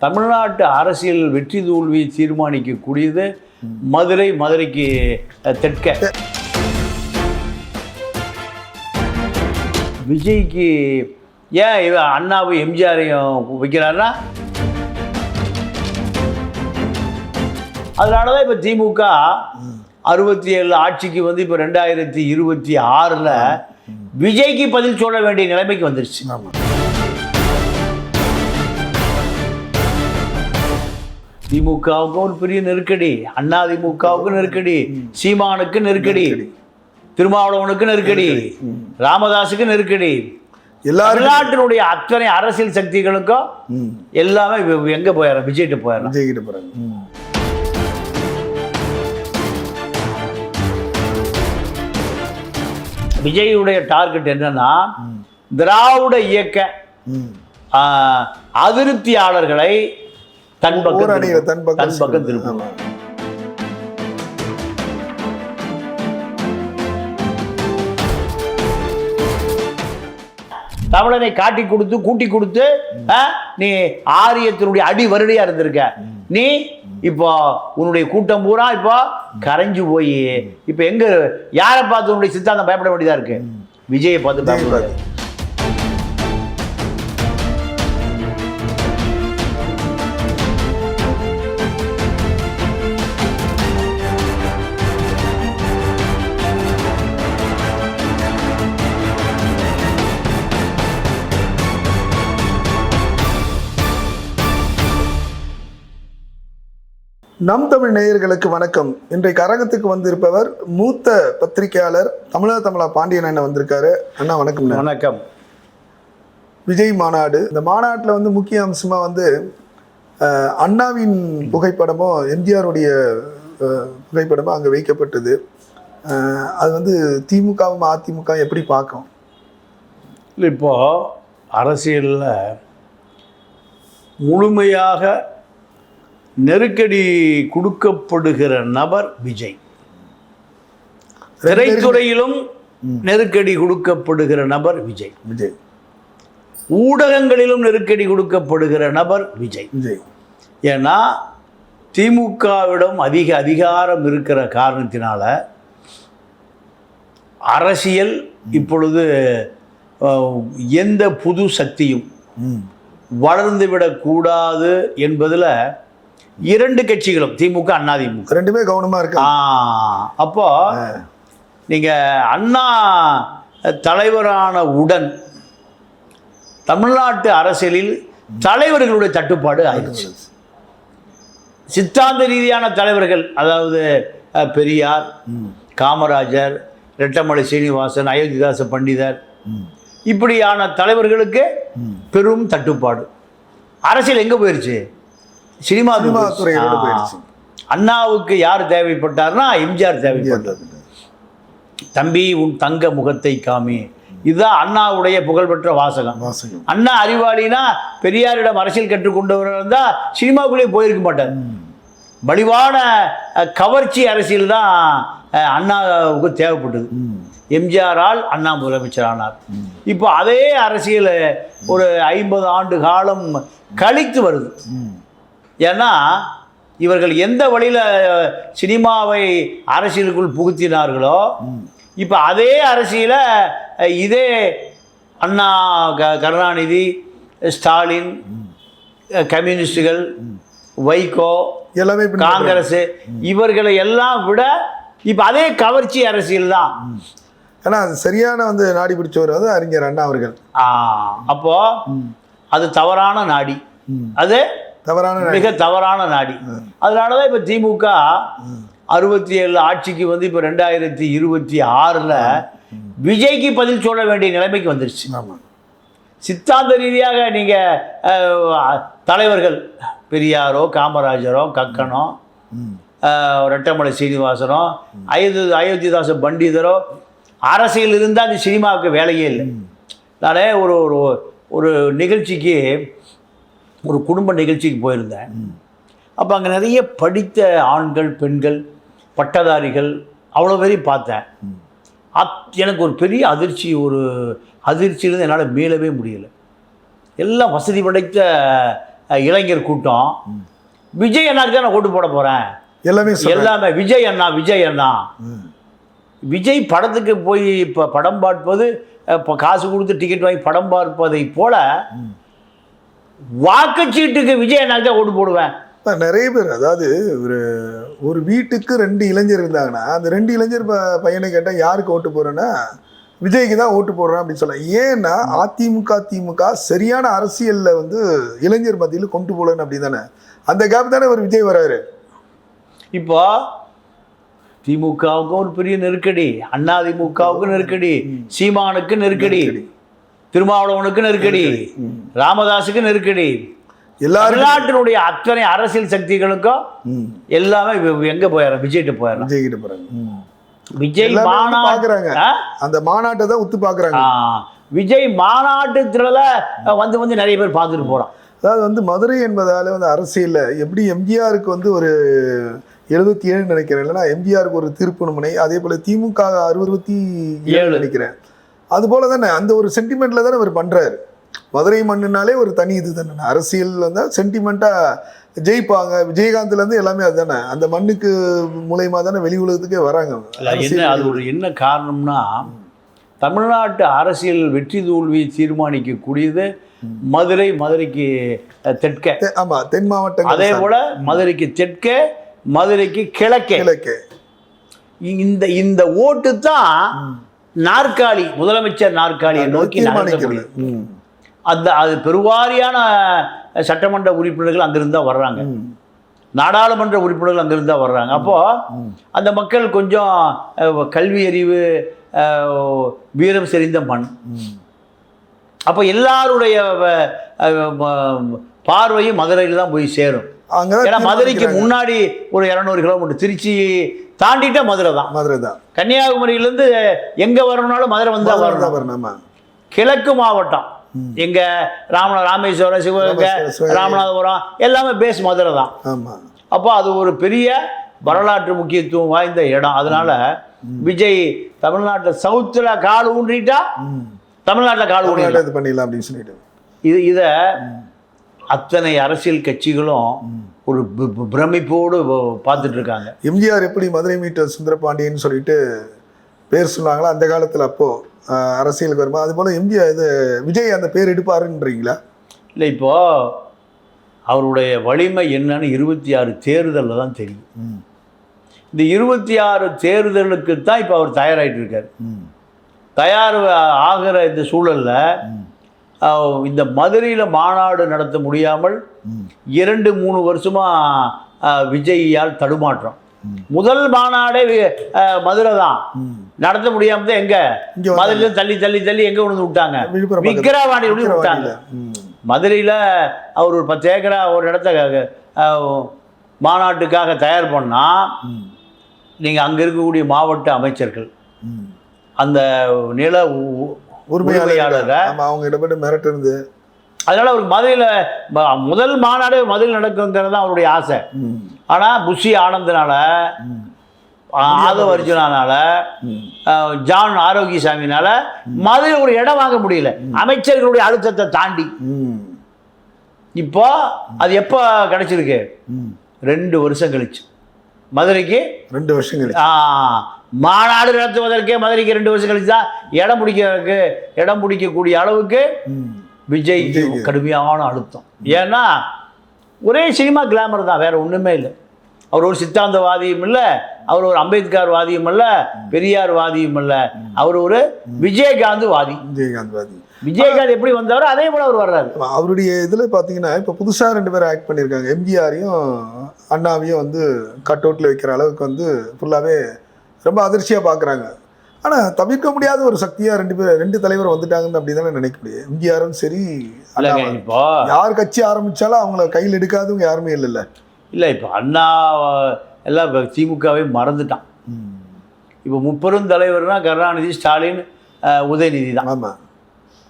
தமிழ்நாட்டு அரசியல் வெற்றி தோல்வியை தீர்மானிக்கக்கூடியது மதுரைக்கு தெற்க. விஜய்க்கு ஏன் அண்ணாவும் எம்ஜிஆரையும் வைக்கிறாருன்னா, அதனாலதான் இப்போ திமுக 67 ஆட்சிக்கு வந்து இப்போ 2026 விஜய்க்கு பதில் சொல்ல வேண்டிய நிலைமைக்கு வந்துருச்சு. திமுகவுக்கு ஒரு பெரிய நெருக்கடி, அண்ணா திமுகவுக்கு நெருக்கடி, சீமானுக்கு நெருக்கடி, திருமாவளவனுக்கு நெருக்கடி, ராமதாஸுக்கு நெருக்கடி, தமிழ்நாட்டினுடைய அத்தனை அரசியல் சக்திகளுக்கும் எல்லாமே எங்க போயிடறாங்க, விஜய்கிட்ட போயிடறாங்க. விஜயுடைய டார்கெட் என்னன்னா, திராவிட இயக்க அதிருப்தியாளர்களை தன் பக்கம் திருப்பும். தமிழனை காட்டி கொடுத்து கூட்டி கொடுத்து நீ ஆரியத்தினுடைய அடி வருடியா இருந்திருக்க. நீ இப்போ உன்னுடைய கூட்டம் பூரா இப்போ கரைஞ்சு போய் இப்ப எங்க யாரை பார்த்து உன்னுடைய சித்தாந்தம் பயப்பட வேண்டியதா இருக்கு? விஜயை பார்த்து பயப்படாது. நம் தமிழ் நேயர்களுக்கு வணக்கம். இன்றைக்கு அரங்கத்துக்கு வந்திருப்பவர் மூத்த பத்திரிகையாளர் தமிழா பாண்டியன் அண்ணன் வந்திருக்காரு. அண்ணா வணக்கம். வணக்கம். விஜய் மாநாடு, இந்த மாநாட்டில் வந்து முக்கிய அம்சமா வந்து அண்ணாவின் புகைப்படமும் எம்ஜிஆருடைய புகைப்படமும் அங்கே வைக்கப்பட்டது. அது வந்து திமுகவும் அதிமுக எப்படி பார்க்கும்? இல்லை, இப்போ அரசியலில் முழுமையாக நெருக்கடி கொடுக்கப்படுகிற நபர் விஜய். திரைத்துறையிலும் நெருக்கடி கொடுக்கப்படுகிற நபர் விஜய். ஊடகங்களிலும் நெருக்கடி கொடுக்கப்படுகிற நபர் விஜய். ஏன்னா திமுகவிடம் அதிக அதிகாரம் இருக்கிற காரணத்தினால அரசியல் இப்பொழுது எந்த புது சக்தியும் வளர்ந்துவிடக்கூடாது என்பதில் இரண்டு கட்சிகளும், திமுக அண்ணா திமுக ரெண்டுமே கவனமா இருக்கு. அப்போ நீங்க அண்ணா தலைவரான உடன் தமிழ்நாட்டு அரசியலில் தலைவர்களுடைய தட்டுப்பாடு ஆயிடுச்சு. சித்தாந்த ரீதியான தலைவர்கள், அதாவது பெரியார், காமராஜர், ரெட்டமலை சீனிவாசன், அயோத்திதாச பண்டிதர், இப்படியான தலைவர்களுக்கு பெரும் தட்டுப்பாடு. அரசியல் எங்க போயிருச்சு? சினிமா துறையோட போயிடுச்சு. அண்ணாவுக்கு யார் தேவைப்பட்டார்னா எம்ஜிஆர் தேவைப்பட்டார். தம்பி உன் தங்க முகத்தை காமி, இதுதான் அண்ணாவுடைய புகழ்பெற்ற வாசகம். அண்ணா அறிவாளினா பெரியாரிடம் அரசியல் கற்றுக்கொண்டவர் இருந்தா சினிமாக்குள்ளே போயிருக்க மாட்டார். வலிவான கவர்ச்சி அரசியல் தான் அண்ணாவுக்கு தேவைப்பட்டது. எம்ஜிஆரால் அண்ணா முதலமைச்சர் ஆனார். இப்போ அதே அரசியல் ஒரு 50 ஆண்டு காலம் கழித்து வருது. ஏன்னா இவர்கள் எந்த வழியில் சினிமாவை அரசியலுக்குள் புகுத்தினார்களோ, இப்போ அதே அரசியலை இதே அண்ணா, கருணாநிதி, ஸ்டாலின், கம்யூனிஸ்டுகள், வைகோ, எல்லாமே காங்கிரஸ், இவர்களை எல்லாம் விட இப்போ அதே கவர்ச்சி அரசியல் தான். ஏன்னா அது சரியான வந்து நாடி பிடிச்சவர் வந்து அறிஞர் அண்ணா அவர்கள். அப்போ அது தவறான நாடி, அது மிக தவறான நாடி. அதனாலதான் இப்ப திமுக 67 ஆட்சிக்கு வந்து இப்ப 2026 விஜய்க்கு பதில் சொல்ல வேண்டிய நிலைமைக்கு வந்துருச்சு. சித்தாந்த ரீதியாக நீங்க தலைவர்கள் பெரியாரோ, காமராஜரோ, கக்கனோ, ரெட்டமலை சீனிவாசனோ, அயோத்திதாச பண்டிதரோ அரசியல் இருந்தால் அந்த சினிமாவுக்கு வேலையே இல்லை. நானே ஒரு நிகழ்ச்சிக்கு, ஒரு குடும்ப நிகழ்ச்சிக்கு போயிருந்தேன். அப்போ அங்கே நிறைய படித்த ஆண்கள், பெண்கள், பட்டதாரிகள் அவ்வளோ பேரையும் பார்த்தேன். எனக்கு ஒரு பெரிய அதிர்ச்சியிலிருந்து என்னால் மீளவே முடியலை. எல்லாம் வசதி படைத்த இளைஞர் கூட்டம். விஜய் அண்ணாக்கு தான் நான் ஓட்டு போட போகிறேன், எல்லாமே விஜய் அண்ணா விஜய் அண்ணா. விஜய் படத்துக்கு போய் இப்போ படம் பார்ப்பது, இப்போ காசு கொடுத்து டிக்கெட் வாங்கி படம் பார்ப்பதை போல வாக்குச்சீட்டுக்கு விஜய் அண்ணாக்கு தான் ஓட்டு போடுவேன். நிறைய பேர், அதாவது ஒரு வீட்டுக்கு 2 இளைஞர் இருந்தாங்கன்னா அந்த 2 இளைஞர் பையனை கேட்டால் யாருக்கு ஓட்டு போறேன்னா விஜய்க்கு தான் ஓட்டு போடுறேன் அப்படின்னு சொல்லலாம். ஏன்னா அதிமுக திமுக சரியான அரசியல்ல வந்து இளைஞர் மத்தியில் கொண்டு போகலன்னு அப்படி தானே, அந்த கேப் தானே ஒரு விஜய் வராரு. இப்போ திமுகவுக்கும் ஒரு பெரிய நெருக்கடி, அதிமுகவுக்கு நெருக்கடி, சீமானுக்கு நெருக்கடி, திருமாவளவனுக்கு நெருக்கடி, ராமதாஸுக்கு நெருக்கடி, தமிழ்நாட்டினுடைய அத்தனை அரசியல் சக்திகளுக்கும் எல்லாமே எங்க போயிடுறோம், விஜய்கிட்ட போயிடுறோம். விஜய்கிட்ட போறாங்க. விஜய் பாக்குறாங்க, அந்த மாநாட்டை தான் உத்து பாக்குறாங்க. விஜய் மாநாட்டுல வந்து நிறைய பேர் பார்த்துட்டு போறான். அதாவது வந்து மதுரை என்பதால வந்து அரசியல்ல எப்படி எம்ஜிஆருக்கு வந்து ஒரு 77 நினைக்கிறேன், இல்லைன்னா எம்ஜிஆருக்கு ஒரு திருப்பு முனை, அதே போல திமுக 67 நினைக்கிறேன். அது போல தானே அந்த ஒரு சென்டிமெண்ட்ல தானே அவர் பண்றாரு. மதுரை மண்ணுனாலே ஒரு தனி இது தானே, அரசியல் வந்து சென்டிமெண்ட்டா ஜெயிப்பாங்க. விஜயகாந்த்ல இருந்து எல்லாமே அதுதானே, அந்த மண்ணுக்கு மூலயமா தானே வெளி உலகத்துக்கே வராங்க. அது ஒரு என்ன காரணம்னா, தமிழ்நாட்டு அரசியல் வெற்றி தோல்வி தீர்மானிக்கக்கூடியது மதுரைக்கு தெற்கே, ஆமா தென் மாவட்டம், அதே போல மதுரைக்கு தெற்கே, மதுரைக்கு கிழக்கே. இந்த ஓட்டு தான் நாற்காலி, முதலமைச்சர் நாற்காலியை நோக்கி அது பெருவாரியான சட்டமன்ற உறுப்பினர்கள் அங்கிருந்தா வர்றாங்க, நாடாளுமன்ற உறுப்பினர்கள் அங்கிருந்தா வர்றாங்க. அப்போ அந்த மக்கள் கொஞ்சம் கல்வி அறிவு வீரம் செறிந்த மண். அப்போ எல்லாருடைய பார்வையும் மதுரையில் தான் போய் சேரும். ஏன்னா மதுரைக்கு முன்னாடி ஒரு 200 கிலோமீட்டர், திருச்சி தாண்டிட்டா மதுரை தான். கன்னியாகுமரியிலேருந்து எங்க வரணும்னாலும் மதுரை வந்தா வரணும். கிழக்கு மாவட்டம் எங்க ராமேஸ்வரம், சிவகங்கை, ராமநாதபுரம் எல்லாமே பேஸ் மதுரை தான். அப்போ அது ஒரு பெரிய வரலாற்று முக்கியத்துவம் வாய்ந்த இடம். அதனால விஜய் தமிழ்நாட்டில் சவுத்துல கால் ஊன்றிட்டா தமிழ்நாட்டில் கால் ஊன்றி பண்ணிடலாம் அப்படின்னு சொல்லிட்டு இதை அத்தனை அரசியல் கட்சிகளும் ஒரு பிரமிப்போடு பார்த்துட்டு இருக்காங்க. எம்ஜிஆர் எப்படி மதுரை மீட்டர் சுந்தரபாண்டியன்னு சொல்லிட்டு பேர் சொன்னாங்களா அந்த காலத்தில், அப்போ அரசியலுக்கு வருமா அது போல எம்ஜிஆர் விஜய் அந்த பேர் எடுப்பாருன்றீங்களா? இல்லை, இப்போ அவருடைய வலிமை என்னன்னு 26 தேர்தலில் தான் தெரியும். இந்த 26 தேர்தலுக்கு தான் இப்போ அவர் தயாராகிட்டு இருக்கார். தயார் ஆகிற இந்த சூழலில் இந்த மதுரையில் மாநாடு நடத்த முடியாமல் 2-3 வருஷமாக விஜயால் தடுமாற்றம். முதல் மாநாடே மதுரை தான், நடத்த முடியாம தான் எங்க மதுரையில தள்ளி தள்ளி தள்ளி எங்க கொண்டு விட்டாங்க, விக்கிரவாண்டி விட்டாங்க. மதுரையில் அவர் ஒரு 10 ஏக்கரா ஒரு இடத்த மாநாட்டுக்காக தயார் பண்ணா, நீங்கள் அங்கே இருக்கக்கூடிய மாவட்ட அமைச்சர்கள், அந்த நில உரிமையாளர்கள் அவங்க இடப்பட்டு மிரட்டு. அதனால அவருக்கு மதுரையில் முதல் மாநாடு மதுரையில் நடக்குங்கிறது தான் அவருடைய ஆசை. ஆனால் புஷி ஆனந்தனால, ஆதவ அர்ஜுனால, ஜான் ஆரோக்கியசாமினால மதுரை ஒரு இடம் வாங்க முடியல, அமைச்சர்களுடைய அழுத்தத்தை தாண்டி. இப்போ அது எப்போ கிடைச்சிருக்கு? 2 வருஷம் கழிச்சு. மதுரைக்கு 2 வருஷம் கழிச்சு மாநாடு நடத்துவதற்கே மதுரைக்கு 2 வருஷம் கழிச்சு தான் இடம் பிடிக்கக்கூடிய அளவுக்கு விஜய் கடுமையான அழுத்தம். ஏன்னா ஒரே சினிமா கிளாமர் தான், வேற ஒன்றுமே இல்லை. அவர் ஒரு சித்தாந்தவாதியும் இல்லை, அவர் ஒரு அம்பேத்கர் வாதியும் இல்லை, பெரியார் வாதியும் இல்லை, அவர் ஒரு விஜயகாந்த் வாதி. விஜயகாந்த் எப்படி வந்தாரோ அதே போல அவர் வர்றாரு. அவருடைய இதில் பார்த்தீங்கன்னா இப்போ புதுசாக 2 பேரும் ஆக்ட் பண்ணியிருக்காங்க. எம்ஜிஆரையும் அண்ணாவையும் வந்து கட் அவுட்டில் வைக்கிற அளவுக்கு வந்து ஃபுல்லாகவே ரொம்ப அதிர்ச்சியாக பார்க்குறாங்க. ஆனால் தவிர்க்க முடியாத ஒரு சக்தியாக 2 தலைவர் வந்துட்டாங்கன்னு அப்படி தானே நினைக்க முடியும். எம்ஜிஆரும் சரி, இப்போ யார் கட்சி ஆரம்பித்தாலும் அவங்கள கையில் எடுக்காதவங்க யாருமே இல்லைல்ல. இல்லை, இப்போ அண்ணா எல்லாம் திமுகவை மறந்துட்டான். இப்போ முப்பெரும் தலைவர்னா கருணாநிதி, ஸ்டாலின், உதயநிதி தான். ஆமாம்,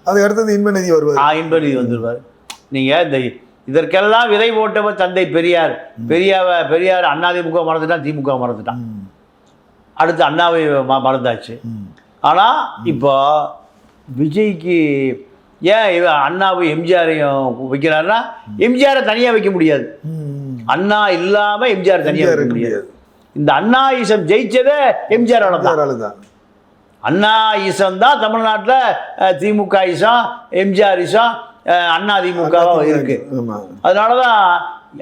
அதுக்கு அடுத்தது இன்பநிதி வருவார். இன்பநிதி வந்துடுவார். நீங்கள் இதற்கெல்லாம் விதை போட்டவர் தந்தை பெரியார். பெரியார் அதிமுக மறந்துட்டான், திமுக மறந்துட்டான், அடுத்து அண்ணாவை மறந்தாச்சு. ஆனால் இப்போ விஜய்க்கு ஏன் அண்ணாவும் எம்ஜிஆரையும் வைக்கிறாருன்னா எம்ஜிஆரை தனியாக வைக்க முடியாது. அண்ணா இல்லாமல் எம்ஜிஆர் தனியாக வைக்க முடியாது. இந்த அண்ணா ஈசம் ஜெயிச்சதே எம்ஜிஆரால தான். அண்ணா ஈசம் தான் தமிழ்நாட்டில் திமுக ஈசம், எம்ஜிஆர் ஈசம், அண்ணா திமுகவும் இருக்கு. அதனால தான்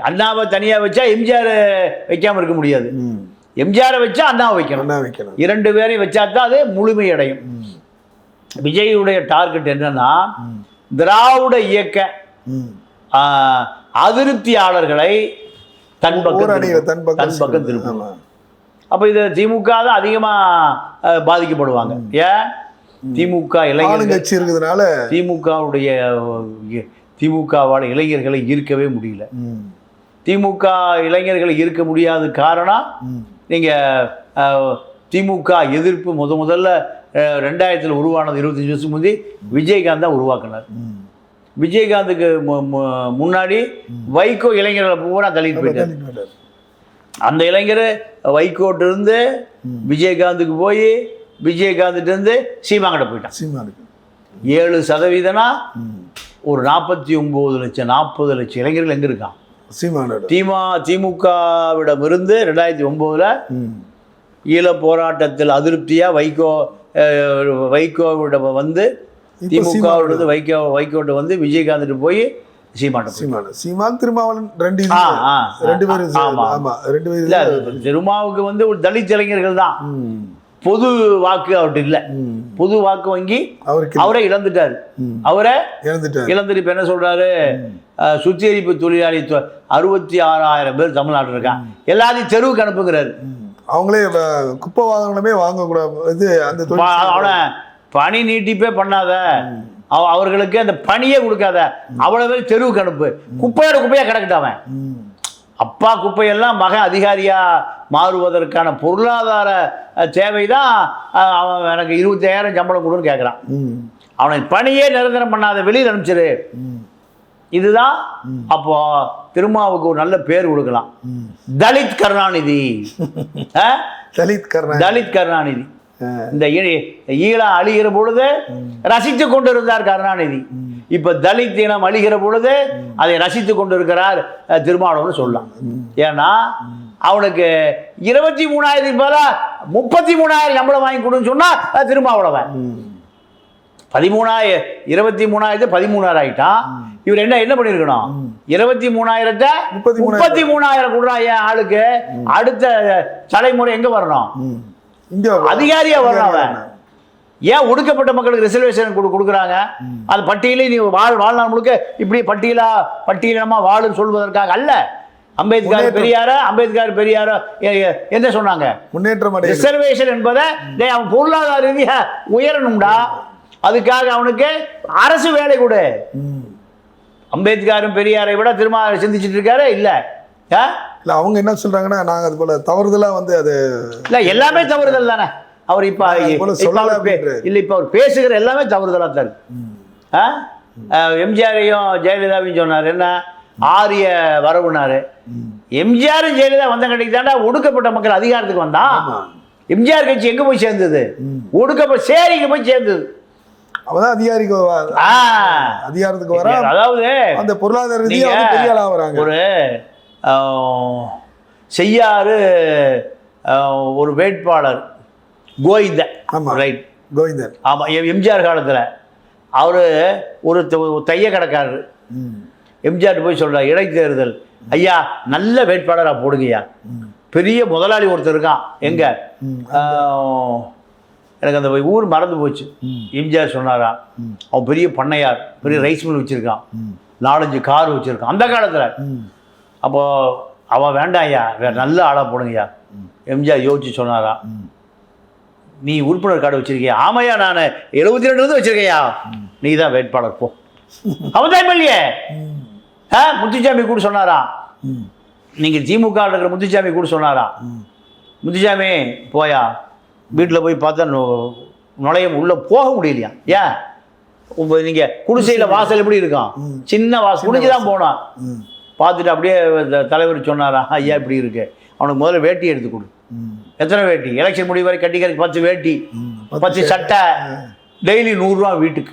அண்ணாவை தனியாக வச்சா எம்ஜிஆர் வைக்காமல் இருக்க முடியாது. எம்ஜிஆரை வச்சா அண்ணாவை வைக்கணும். இரண்டு பேரையும் வச்சா தான் அது முழுமையடையும். விஜயுடைய டார்கெட் என்னன்னா திராவிட இயக்க அதிருப்தியாளர்களை தன் பக்கம் திருப்ப. அப்ப இது திமுக தான் அதிகமா பாதிக்கப்படுவாங்க. ஏன்? திமுக இளைஞர்கள் இருக்கிறதுனால திமுகவால இளைஞர்களை ஈர்க்கவே முடியல. திமுக இளைஞர்களை ஈர்க்க முடியாத காரணம், நீங்க திமுக எதிர்ப்பு முதல்ல 2000 உருவானது 25 வருஷம் முந்தி விஜயகாந்த் தான் உருவாக்குனார். விஜயகாந்துக்கு முன்னாடி வைகோ இளைஞர்களை பூரா தள்ளிட்டு போயிட்டார். அந்த இளைஞர் வைகோட்டு இருந்து விஜயகாந்துக்கு போய் விஜயகாந்துட்டு இருந்து சீமாங்கிட்ட போயிட்டான். 7% ஒரு 49 லட்சம் 40 லட்சம் இளைஞர்கள் எங்க இருக்கான்? திமுகவிடம் இருந்து 2009 ஈழ போராட்டத்தில் அதிருப்தியா வைகோவிடம் வந்து திமுகவிலிருந்து வைகோட்ட வந்து விஜயகாந்த் போய் சீமான் திருமாவளவன் திருமாவுக்கு வந்து ஒரு தலித் இளைஞர்கள் தான். பொது வாக்கு அவர்கிட்ட இல்ல. பொது வாக்கு வங்கி அவரை இழந்துட்டாரு. இழந்துட்டு இப்ப என்ன சொல்றாரு? சுத்திகரிப்பு தொழிலாளி 66,000 பேர் தமிழ்நாட்டில் இருக்கான், எல்லாத்தையும் தெருவுக்கு அனுப்புங்கிறாரு. அவங்களே குப்பை வாங்கணுமே வாங்கக்கூடாது, அவனை பணி நீட்டிப்பே பண்ணாத, அவர்களுக்கு அந்த பணியே கொடுக்காத, அவ்வளவு பேர் தெருவுக்கு அனுப்பு, குப்பையா கிடக்கிட்டாவன். அப்பா குப்பையெல்லாம் மகன் அதிகாரியா மாறுவதற்கான பொருளாதார தேவைதான். அவன் எனக்கு 25,000 சம்பளம் கொடுன்னு கேட்குறான். அவனை பணியே நிரந்தரம் பண்ணாத, வெளியில் அனுப்பிச்சிரு. இதுதான் அப்போ திருமாவுக்கு ஒரு நல்ல பேர் கொடுக்கலாம். தலித் கருணாநிதி. தலித் கருணாநிதி. இந்த ஈழம் அழிகிற பொழுது ரசித்து கொண்டிருந்தார் கருணாநிதி. இப்ப தலித் இனம் அழிகிற பொழுது அதை ரசித்து கொண்டிருக்கிறார் திருமாவளவன் சொல்லலாம். ஏன்னா அவனுக்கு 23,000 பதிலா 33,000 சம்பளம் வாங்கி கொடுன்னு சொன்னா திருமாவளவன் 23,000 13,000 ஆயிட்டான். இவர் என்ன பண்ணிருக்கணும்? 23,000 33,000 கொடுறான் ஆளுக்கு. அடுத்த தலைமுறை எங்க வரணும்? அதிகாரியா வரணும். ஏன் ஒடுக்கப்பட்ட மக்களுக்கு ரிசர்வேஷன் கொடுக்குறாங்க? அது பட்டியலே நீ வாழ்நாள் முழுக்க இப்படி பட்டியலமா வாழும் சொல்வதற்காக அல்ல. அம்பேத்கர் பெரியார என்ன சொன்னாங்க? முன்னேற்றம். ரிசர்வேஷன் என்பதை அவன் பொருளாதார ரீதியா உயரணும்டா, அதுக்காக அவனுக்கு அரசு வேலை கொடு. அம்பேத்கரும் பெரியாரை விட திரும்ப சிந்திச்சுட்டு இருக்காரு. இல்ல அவங்க என்ன சொல்றாங்கன்னா, நாங்க அது போல தவறுதலா வந்து அது இல்ல, எல்லாமே தவறுதல் தானே. அவர் இப்ப அவர் பேசுகிற எல்லாமே தவறுதலா தான். எம்ஜிஆரையும் ஜெயலலிதாவையும் சொன்னார், என்ன ஆரிய வரவுனாரு. எம்ஜிஆரும் ஜெயலலிதா வந்த கடைக்கு தாண்டா ஒடுக்கப்பட்ட மக்கள் அதிகாரத்துக்கு வந்தான். எம்ஜிஆர் கட்சி எங்க போய் சேர்ந்தது? ஒடுக்கப்பட்ட சேரிக்கு போய் சேர்ந்தது. அவதான் அதிகாரத்துக்கு வர. அதாவது அந்த பொருளாதார ரீதியா பெரிய ஆளா வராங்க. ஒரு செய்யாறு ஒரு வேட்பாளர் கோவிந்தன், ரைட், கோவிந்தன். ஆமா, எம்ஜிஆர் காலத்துல அவரு ஒரு தைய கடைக்காரர். எம்ஜிஆர் போய் சொல்றார், இடைத்தேர்தல் ஐயா நல்ல வேட்பாளரா போடுங்கய்யா. பெரிய முதலாளி ஒருத்தர் இருக்கான், எங்க எனக்கு அந்த ஊர் மறந்து போச்சு. எம்ஜிஆர் சொன்னாரா, அவன் பெரிய பண்ணையார், பெரிய ரைஸ் மில் வச்சிருக்கான், 4-5 கார் வச்சிருக்கான் அந்த காலத்துல. அப்போ அவன் வேண்டாம் ஐயா, வேற நல்ல ஆளா போடுங்கய்யா. எம்ஜிஆர் யோசிச்சு சொன்னாரா, நீ உறுப்பினர் கார்டு வச்சிருக்கியா? ஆமையா, நான் 72 வச்சிருக்கையா, நீ தான் வேட்பாளர் போ. அவன் தான் எம்எல்ஏ. முத்துசாமி கூட சொன்னாரா, நீங்க திமுக இருக்கிற முத்துசாமி கூட சொன்னாரா, முத்துசாமி போயா, வீட்டில் போய் பார்த்தா நுழைய உள்ள போக முடியலையா. ஏன்? நீங்க குடிசையில வாசல் எப்படி இருக்கும்? சின்ன வாசல், குடிஞ்சுதான் போனான். பார்த்துட்டு அப்படியே தலைவர் சொன்னாரா, ஐயா இப்படி இருக்கு, அவனுக்கு முதல்ல வேட்டி எடுத்து கொடு. எத்தனை வேட்டி? எலெக்ஷன் முடிவு வரை கட்டிக்கிறதுக்கு 10 வேட்டி, 10 சட்டை, டெய்லி 100 ரூபா வீட்டுக்கு.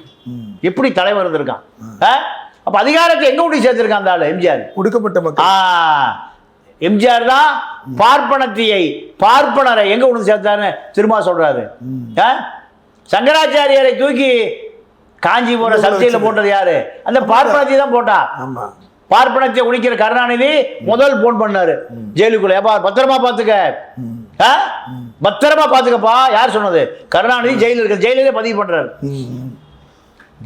எப்படி தலைவர் இருந்திருக்கான்? அப்ப அதிகாரத்தை எங்க கொண்டு சேர்த்திருக்கான் அந்த ஆளு? எம்ஜிஆர். ஒடுக்கப்பட்ட மக்கள். எம்ஜிஆர் தான் பார்ப்பனரை எங்க கொண்டு சேர்த்தாருன்னு திரும்ப சொல்றாரு. சங்கராச்சாரியரை தூக்கி காஞ்சிபுரம் சர்ச்சையில போட்டது யாரு? அந்த பார்ப்பனத்தை தான் போட்டா. பார்ப்பனத்தை ஒழிக்கிற கருணாநிதி முதல் போன் பண்ணாரு ஜெயிலுக்குள்ள. பத்திரமா பாத்துக்க, பத்திரமா பாத்துக்கப்பா. யார் சொன்னது? கருணாநிதி ஜெயில இருக்க, ஜெயிலே பதிவு பண்றாரு.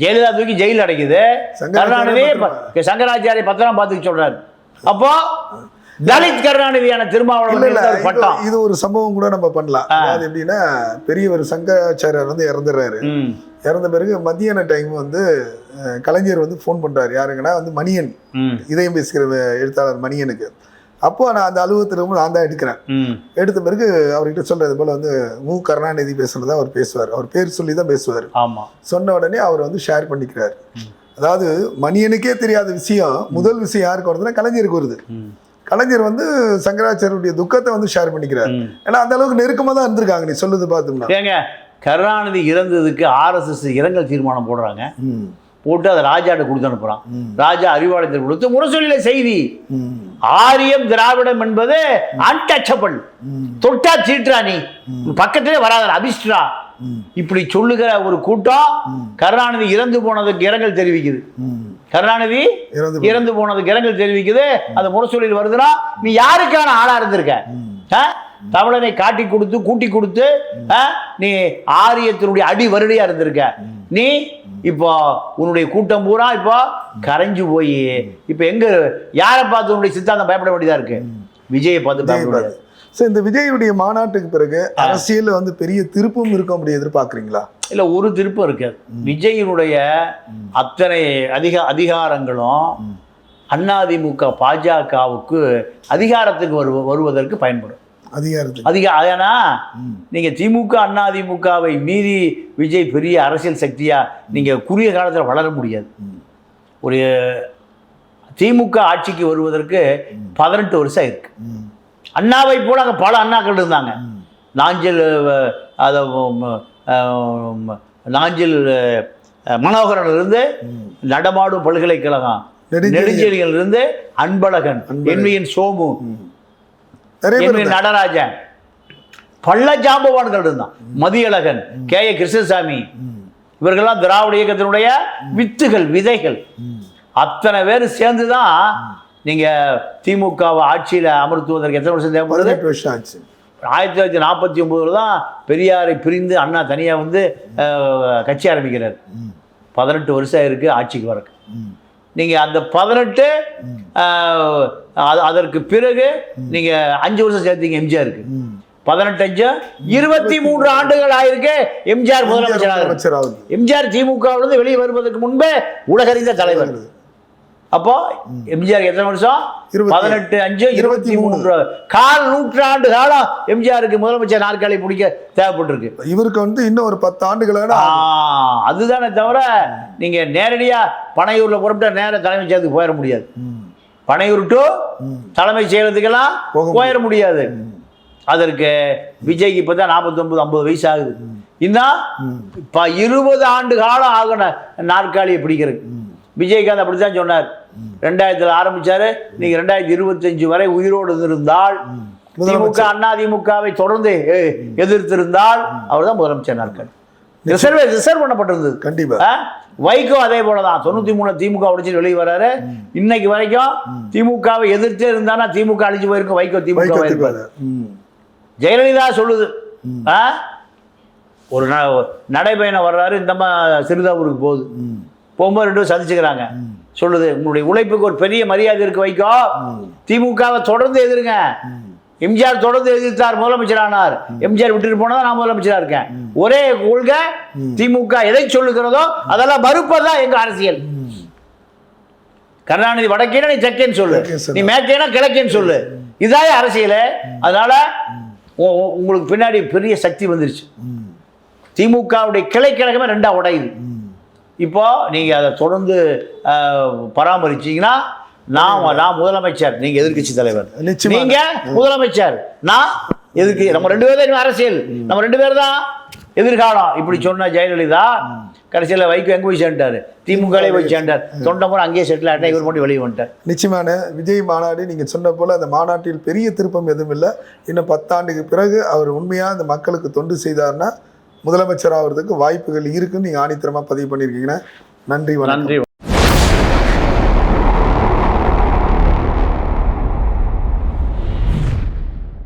ஜெயலலிதா தூக்கி ஜெயில அடைக்குது, கருணாநிதி சங்கராச்சாரிய பத்திரமா பாத்துக்க சொல்றாரு. அப்போ தலித் கருணாநிதியான திருமாவளவன் பட்டம். இது ஒரு சம்பவம் கூட நம்ம பண்ணலாம். அது எப்படின்னா, பெரியவர் சங்கராச்சாரியார் வந்து இறந்துடுறாரு. இறந்த பிறகு மத்தியான டைம் வந்து கலைஞர் வந்து ஃபோன் பண்றாரு. யாருங்கன்னா வந்து மணியன், இதயம் பேசுகிற எழுத்தாளர் மணியனுக்கு. அப்போ நான் அந்த அலுவலகத்தில் நான் தான் எடுக்கிறேன். எடுத்த பிறகு அவர்கிட்ட சொல்றது போல வந்து கருணாநிதி பேசுறதா அவர் பேசுவார். அவர் பேர் சொல்லி தான் பேசுவார். சொன்ன உடனே அவர் வந்து ஷேர் பண்ணிக்கிறார். அதாவது மணியனுக்கே தெரியாத விஷயம் முதல் விஷயம் யாருக்கு வருதுன்னா கலைஞருக்கு வருது. கலைஞர் வந்து சங்கராச்சாரியருடைய துக்கத்தை வந்து ஷேர் பண்ணிக்கிறார். ஏன்னா அந்த அளவுக்கு நெருக்கமா தான் இருந்திருக்காங்க. நீ சொல்லுது பார்த்தோம்னா, கருணாநிதி இறந்ததுக்கு RSS இரங்கல் தீர்மானம் போடுறாங்க. போட்டு அதை ராஜாட்ட கொடுத்து அனுப்புறான். ராஜா அறிவாலயத்தில் கொடுத்து முரசொலியில செய்தி, ஆரியம் திராவிடம் என்பது அன்டச்சபிள், தொட்டா தீட்டா, நீ பக்கத்திலே வராத அபிஷ்டா, இப்படி சொல்லுகிற ஒரு கூட்டம் கருணாநிதி இறந்து போனதுக்கு இரங்கல் தெரிவிக்குது. கருணாநிதி இறந்து போனதுக்கு இரங்கல் தெரிவிக்குது. அது முரசொலியில் வருதுன்னா நீ யாருக்கான ஆளா இருந்திருக்க? தமிழனை காட்டி கொடுத்து கூட்டி கொடுத்து நீ ஆரியத்தினுடைய அடி வருடியா இருந்திருக்க. நீ இப்போ உன்னுடைய கூட்டம் பூரா இப்போ கரைஞ்சு போய் இப்போ எங்க யாரை பார்த்து உன்னுடைய சித்தாந்தம் பயப்பட வேண்டியதா இருக்கு? விஜயை பார்த்து பயப்படாது. இந்த விஜயுடைய மாநாட்டுக்கு பிறகு அரசியல் வந்து பெரிய திருப்பம் இருக்கும் அப்படி எதிர்பார்க்குறீங்களா? இல்லை, ஒரு திருப்பம் இருக்காது. விஜயினுடைய அத்தனை அதிகாரங்களும் அதிமுக பாஜகவுக்கு அதிகாரத்துக்கு வருவதற்கு பயன்படும். ஏன்னா நீங்க திமுக அதிமுகவை மீறி விஜய் பெரிய அரசியல் சக்தியா நீங்க குறுகிய காலத்தில் வளர முடியாது. ஒரு திமுக ஆட்சிக்கு வருவதற்கு 18 வருஷம் இருக்கு. அண்ணாவை போல அங்கே பல அண்ணாக்கள் இருந்தாங்க. நாஞ்சில் மனோகரன் இருந்து நடமாடும் பல்கலைக்கழகம், நெடுஞ்செழியன் இருந்து அன்பழகன், என்விஎன் சோமு, நடராஜன், பள்ள ஜாம்பவான்கள் இருந்தான், மதியழகன், KA கிருஷ்ணசாமி, இவர்கள்லாம் திராவிட இயக்கத்தினுடைய வித்துகள், விதைகள். அத்தனை பேர் சேர்ந்துதான் நீங்க திமுகவை ஆட்சியில அமர்த்துவதற்கு எத்தனை வருஷம் தேவைப்படுது? 1949 தான் பெரியாரை பிரிந்து அண்ணா தனியா வந்து கட்சி ஆரம்பிக்கிறார். 18 வருஷம் இருக்கு ஆட்சிக்கு வரக்கு. நீங்க அந்த 18 அதற்கு பிறகு நீங்க 5 வருஷம் சேர்த்தீங்க எம்ஜிஆருக்கு. 18 23 ஆண்டுகள் ஆயிருக்கு எம்ஜிஆர் முதலமைச்சராக. எம்ஜிஆர் திமுகவிலிருந்து வெளியே வருவதற்கு முன்பே உலகறிந்த தலைவர். அப்போ எம்ஜிஆர் எத்தனை வருஷம்? 18 5 23 கால் நூற்றாண்டு காலம் எம்ஜிஆருக்கு முதலமைச்சர் நாற்காலி பிடிக்க தேவைப்பட்டிருக்கு. இவருக்கு வந்து இன்னும் ஒரு 10 ஆண்டுகள். அதுதானே தவிர நீங்க நேரடியா பனையூர்ல புறப்பட்ட நேர தலைமைச் செயலகத்துக்கு போயிட முடியாது. பனையூர் டு தலைமைச் செயலகத்துக்கெல்லாம் போயிட முடியாது. அதற்கு விஜய்க்கு இப்பதான் 49 50 வயசு ஆகுது. இன்னும் 20 ஆண்டு காலம் ஆகணும் நாற்காலியை பிடிக்கிறது. விஜயகாந்த் அப்படித்தான் சொன்னார். 2000 ஆரம்பிச்சாரு. நீங்க 2025 வரை உயிரோடு இருந்தால், திமுக அதிமுகவை தொடர்ந்து எதிர்த்திருந்தால் அவர் தான் முதலமைச்சர் நாற்காலி. ரிசர்வ் பண்ணப்பட்டிருந்தது. கண்டிப்பா. வைகோ அதே போலதான் 93 திமுக உடைச்சு வெளியே வராரு. இன்னைக்கு வரைக்கும் திமுகவை எதிர்த்தே இருந்தானா திமுக அழிஞ்சு போயிருக்கும். வைகோ திமுக இருப்பாரு. ஜெயலலிதா சொல்லுது, ஒரு நடைபயணம் வர்றாரு, இந்த சிறுதாவூருக்கு போகுது. போகும்போது 2 பேரும் சந்திச்சுக்கிறாங்க. சொல்லுது, உங்களுடைய உழைப்புக்கு ஒரு பெரிய மரியாதை இருக்கு வைகோ. திமுகவை தொடர்ந்து எதிருங்க. எம்ஜிஆர் தொடர்ந்து எதிர்த்தார், முதலமைச்சர் ஆனார். எம்ஜிஆர் விட்டுட்டு போனதான் நான் முதலமைச்சரா இருக்கேன். ஒரே கொள்கை, திமுக எதை சொல்லுகிறதோ அதெல்லாம் மறுப்பதான் எங்க அரசியல். கருணாநிதி வடக்கேனா நீ தெற்கேன்னு சொல்லு, நீ மேற்கேனா கிழக்கேன்னு சொல்லு, இதாய அரசியல். அதனால உங்களுக்கு பின்னாடி பெரிய சக்தி வந்துருச்சு. திமுகவுடைய கிளை கழகமே 2ஆ உடையுது. இப்போ நீங்க அதை தொடர்ந்து பராமரிச்சீங்கன்னா நான் முதலமைச்சர், நீங்க எதிர்கட்சி தலைவர். நீங்க முதலமைச்சர், நான் எதிர்க்கு. நம்ம 2 பேரும் அரசியல், நம்ம 2 பேர் தான் எதிர்காலம். இப்படி சொன்ன ஜெயலலிதா கடைசியில் வைகோ எங்கே போய் சேர்ந்தார்? திமுகலே போய் சேர்ந்தார். தொண்டை முறை அங்கேயே செட்டில் ஆகிட்டா, இவர் மட்டும் வெளியே வந்துட்டார். நிச்சயமான விஜய் மாநாடு நீங்கள் சொன்ன போல் அந்த மாநாட்டில் பெரிய திருப்பம் எதுவும் இல்லை. இன்னும் 10 ஆண்டுக்கு பிறகு அவர் உண்மையாக அந்த மக்களுக்கு தொண்டு செய்தார்னா முதலமைச்சர் ஆகிறதுக்கு வாய்ப்புகள் இருக்குன்னு நீங்கள் ஆணித்தரமாக பதிவு பண்ணியிருக்கீங்கன்னா நன்றி. நன்றி.